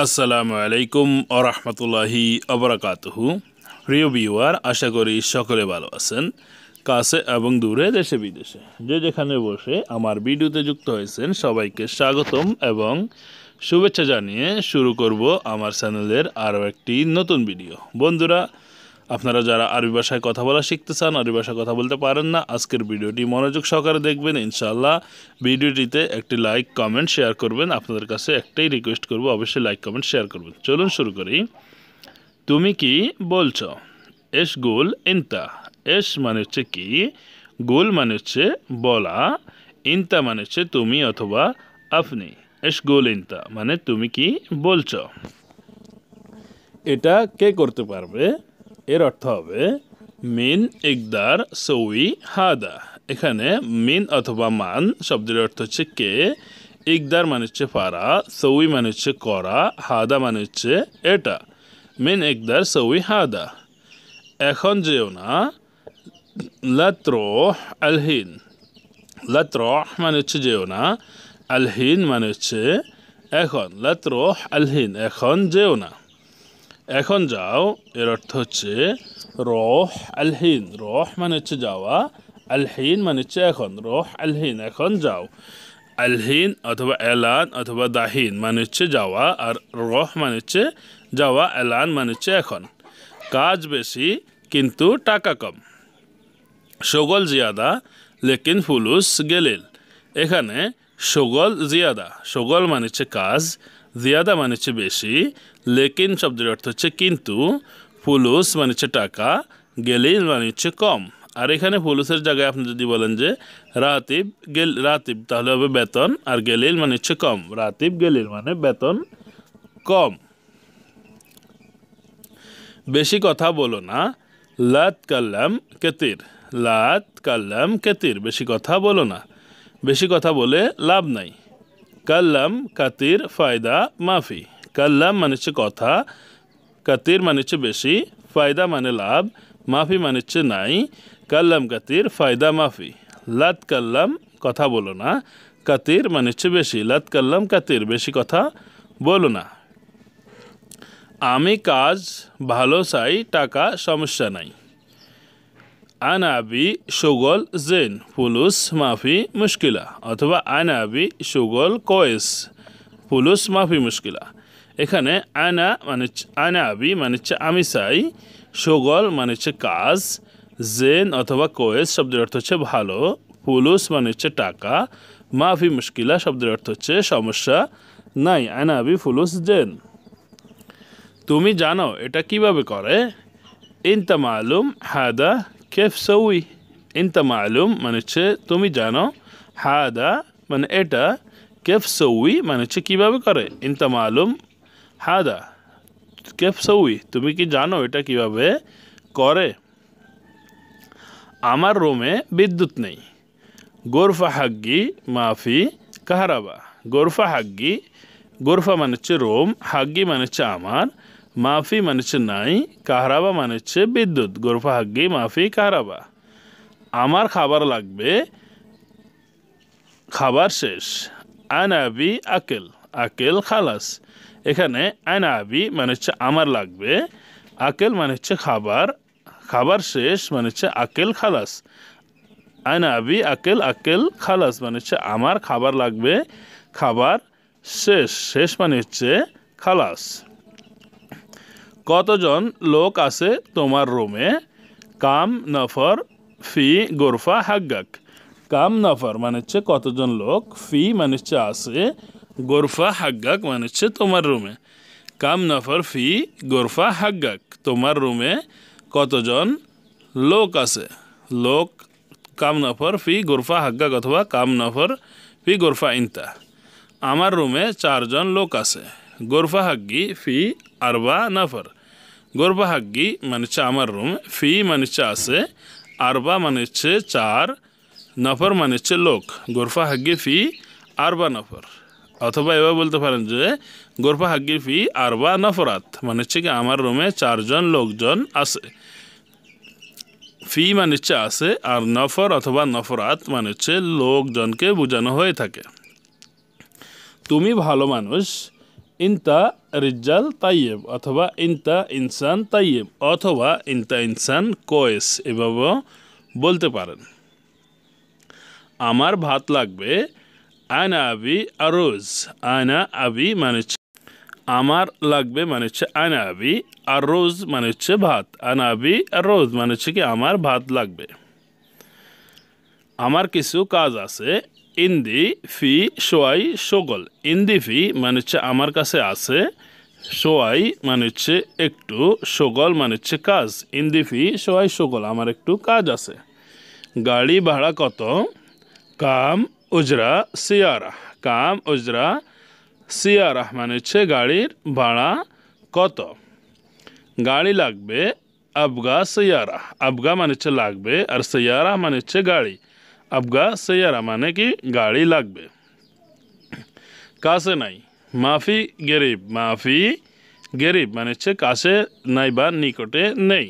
আসসালামু আলাইকুম ওয়া রাহমাতুল্লাহি ওয়া বারাকাতুহু। প্রিয় ভিউয়ার, আশা করি সকলে ভালো আছেন। কাছে এবং দূরে, দেশে বিদেশে যে যেখানে বসে আমার ভিডিওতে যুক্ত হয়েছেন সবাইকে স্বাগতম এবং শুভেচ্ছা জানিয়ে শুরু করব আমার চ্যানেলের আরও একটি নতুন ভিডিও। বন্ধুরা, আপনারা যারা আরবি ভাষায় কথা বলা শিখতে চান, আরবি ভাষায় কথা বলতে পারেন না, আজকের ভিডিওটি মনোযোগ সহকারে দেখবেন। ইনশাআল্লাহ ভিডিওটিতে একটি লাইক, কমেন্ট, শেয়ার করবেন। আপনাদের কাছে একটাই রিকোয়েস্ট করব, অবশ্যই লাইক, কমেন্ট, শেয়ার করবেন। চলুন শুরু করি। তুমি কি বলছো? এশ গুল ইনতা। এশ মানে হচ্ছে কি, গুল মানে হচ্ছে বলা, ইনতা মানে হচ্ছে তুমি অথবা আপনি। এশ গুল ইনতা মানে তুমি কি বলছো। এটা কে করতে পারবে? এর অর্থ হবে মিন ইকদার সউই হাদা। এখানে মিন অথবা মান শব্দের অর্থ হচ্ছে কে, ইকদার মানে হচ্ছে পারা, সউই মানে হচ্ছে করা, হাদা মানে হচ্ছে এটা। মিন ইকদার সউই হাদা। এখন যেও না, লাত্রোহ আলহিন। লাত্রোহ মানে হচ্ছে যেও না, আলহিন মানে হচ্ছে এখন। লাত্রোহ আলহিন এখন যেও না। এখন যাও এর অর্থ হচ্ছে রোহ আলহিন। রোহ মানে হচ্ছে যাওয়া, আলহিন মানে হচ্ছে এখন। রোহ আলহিন এখন যাও। আলহিন অথবা এলান অথবা দাহিন মানে হচ্ছে যাওয়া, আর রোহ মানে হচ্ছে যাওয়া, এলান মানে হচ্ছে এখন। কাজ বেশি কিন্তু টাকা কম। শগল জিয়াদা লেকিন ফুলুস গেলিল। এখানে শগল জিয়াদা, শগল মানে হচ্ছে কাজ, জিয়াদা মানে হচ্ছে বেশি, লেকিন শব্দের অর্থ হচ্ছে কিন্তু, ফুলুস মানে হচ্ছে টাকা, গেলিল মানে হচ্ছে কম। আর এখানে ফুলুসের জায়গায় আপনি যদি বলেন যে রাতিব রাতিব, তাহলে হবে বেতন, আর গেলিল মানে হচ্ছে কম। রাতিব গেলিল মানে বেতন কম। বেশি কথা বলো না। লাত কাল্লাম কেতির। লাত কাল্লাম কেতির, বেশি কথা বলো না, বেশি কথা বলে লাভ নাই। কাল্লাম কাতির ফায়দা মাফি। কাল্লাম মানে হচ্ছে কথা, কাতির মানে হচ্ছে বেশি, ফায়দা মানে লাভ, মাফি মানে হচ্ছে নাই। কাল্লাম কাতির ফায়দা মাফি। লাত কাল্লাম কথা বলো না, কাতির মানে হচ্ছে বেশি, লাত কাল্লাম কাতির বেশি কথা বলো না। আমি কাজ ভালো চাই, টাকা সমস্যা নাই। আনা আবি শগল জেন ফুলুস মাফি মুশকিলা, অথবা আনা আবি শগল কয়েস ফুলুস মাফি মুশকিলা। এখানে আনা মানে আনা আবি মানে হচ্ছে আমি চাই, শগল মানে হচ্ছে কাজ, জেন অথবা কোয়েস শব্দের অর্থ হচ্ছে ভালো, ফুলুস মানে হচ্ছে টাকা, মাফি মুশকিলা শব্দের অর্থ হচ্ছে সমস্যা নাই। আনা আবি ফুলুস জেন। তুমি জানো এটা কিভাবে করে? ইনতা মালুম হাদা কেফ সউই। ইনতা মালুম মানে হচ্ছে তুমি জানো, হাদা মানে এটা, কেফ সউই মানে হচ্ছে কিভাবে করে। ইনতা মালুম হাদা কেফ সউই, তুমি কি জানো এটা কিভাবে করে। আমার রুমে বিদ্যুৎ নেই। গোরফা হাগ্গি মাফি কাহারাবা। গোরফা হাগ্গি, গোরফা মানে হচ্ছে রুম, হাগ্গি মানে হচ্ছে আমার, মাফি মানে হচ্ছে নাই, কাহারাবা মানে হচ্ছে বিদ্যুৎ। গোরফা হাগ্গি মাফি কাহারাবা। আমার খাবার লাগবে, খাবার শেষ। আনা আবি আকেল। আকেল খালাস। এখানে আনা আবি মানে হচ্ছে আমার লাগবে, আকেল মানে হচ্ছে খাবার, খাবার শেষ মানে হচ্ছে আকেল খালাস। আনা আবি আকেল, আকেল খালাস মানে হচ্ছে আমার খাবার লাগবে, খাবার শেষ, শেষ মানে হচ্ছে খালাস। কতজন লোক আছে তোমার রুমে? কাম নফর ফি গোরফা হাগ্গাক। কাম নফর মানে হচ্ছে কতজন লোক, ফি মানে হচ্ছে আছে, গোরফা হাগ্গাক মানে হচ্ছে তোমার রুমে। কাম নফর ফি গোরফা হাগ্গাক, তোমার রুমে কতজন লোক আছে। লোক কাম নফর ফি গোরফা হাগ্গাক অথবা কাম নফর ফি গোরফা ইনতা। আমার রুমে 4 জন লোক আছে। গোরফা হাগ্গি ফি আরবা নফর। গোরফা হাগ্গি মানে হচ্ছে আমার রুম, ফি মানে হচ্ছে আছে, আরবা মানে হচ্ছে 4, নফর মানে হচ্ছে লোক। গোরফা হাগ্গি ফি আরবা নফর। অথবা এবার বলতে পারেন যে গোরফা হাগ্গি ফি আরবা নফরাত, মানে হচ্ছে কি আমার রুমে 4 জন লোকজন আছে। ফি মানে হচ্ছে আছে, আর নফর অথবা নফরাত মানে হচ্ছে লোকজনকে বোঝানো হয়ে থাকে। তুমি ভালো মানুষ। ইনতা রিজাল তাইয়েব অথবা ইনতা ইনসান তাইয়েব অথবা ইনতা ইনসান কোয়েস এভাবেও বলতে পারেন। আমার ভাত লাগবে, আনা আবি আরোজ। আনা আবি মানে হচ্ছে আমার লাগবে মানে হচ্ছে আনা আবি, আর রোজ মানে হচ্ছে ভাত। আনা আবি আর রোজ মানে হচ্ছে কি আমার ভাত লাগবে। আমার কিছু কাজ আছে, ইন্দি ফি সোয়াই শোগল। ইন্দি ফি মানে হচ্ছে আমার কাছে আছে, সোয়াই মানে হচ্ছে একটু, শোগল মানে হচ্ছে কাজ। ইন্দি ফি সোয়াই শোগল আমার একটু কাজ আছে। গাড়ি ভাড়া কত? কাম উজরা সিয়ারা। কাম উজরা সিয়ারা মানে হচ্ছে গাড়ির ভাড়া কত। গাড়ি লাগবে, আবগা সিয়ারা। আবগা মানে হচ্ছে লাগবে, আর সিয়ারা মানে হচ্ছে গাড়ি। আবগা সিয়ারা মানে কি গাড়ি লাগবে। কাছে নাই, মাফি গেরিব। মাফি গেরিব মানে হচ্ছে কাছে নাই বা নিকটে নেই।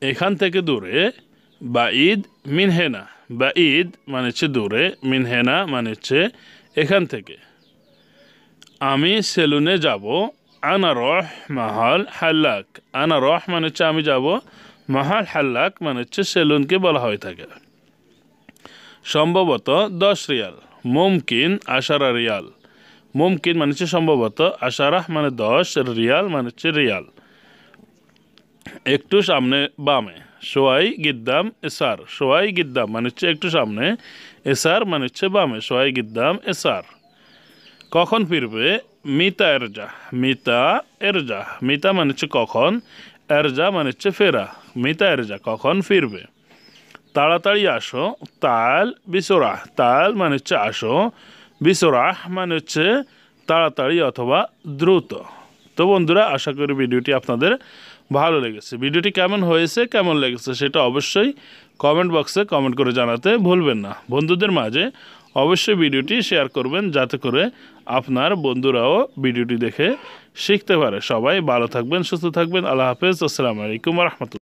এখান থেকে দূরে, বাঈদ মিনহেনা। বাঈদ মানে হচ্ছে দূরে, মিনহেনা মানে হচ্ছে এখান থেকে। আমি সেলুনে যাব, আনা রহ মাহাল হাল্লাক। আনা রহ মানে হচ্ছে আমি যাব, মাহাল হাল্লাক মানে হচ্ছে সেলুনকে বলা হয়ে থাকে। সম্ভবত 10 রিয়াল। মুমকিন 10 রিয়াল। মুমকিন মানে হচ্ছে সম্ভবত, 10 মানে 10, রিয়াল মানে হচ্ছে রিয়াল। একটু সামনে বামে, সোয়াই গিদ্দাম এসার। সোয়াই গিদ্দাম মানে হচ্ছে একটু সামনে, এসার মানে হচ্ছে বামে। সোয়াই গিদ্দাম এসার। কখন ফিরবে? মিতা এরজা। মিতা এরজা। মিতা মানে হচ্ছে কখন, এরজা মানে হচ্ছে ফেরা। মিতা এরজা কখন ফিরবে। তাড়াতাড়ি আসো, তাল বিসরাহ। তাল মানে হচ্ছে আসো, বিসরাহ মানে হচ্ছে তাড়াতাড়ি অথবা দ্রুত। তো বন্ধুরা, আশা করি ভিডিওটি আপনাদের ভালো লেগেছে। ভিডিওটি কেমন হয়েছে, কেমন লেগেছে সেটা অবশ্যই কমেন্ট বক্সে কমেন্ট করে জানাতে ভুলবেন না। বন্ধুদের মাঝে অবশ্যই ভিডিওটি শেয়ার করবেন, যাতে করে আপনার বন্ধুরাও ভিডিওটি দেখে শিখতে পারে। সবাই ভালো থাকবেন, সুস্থ থাকবেন। আল্লাহ হাফেজ। আসসালামু আলাইকুম ওয়া রাহমাতুল্লাহ।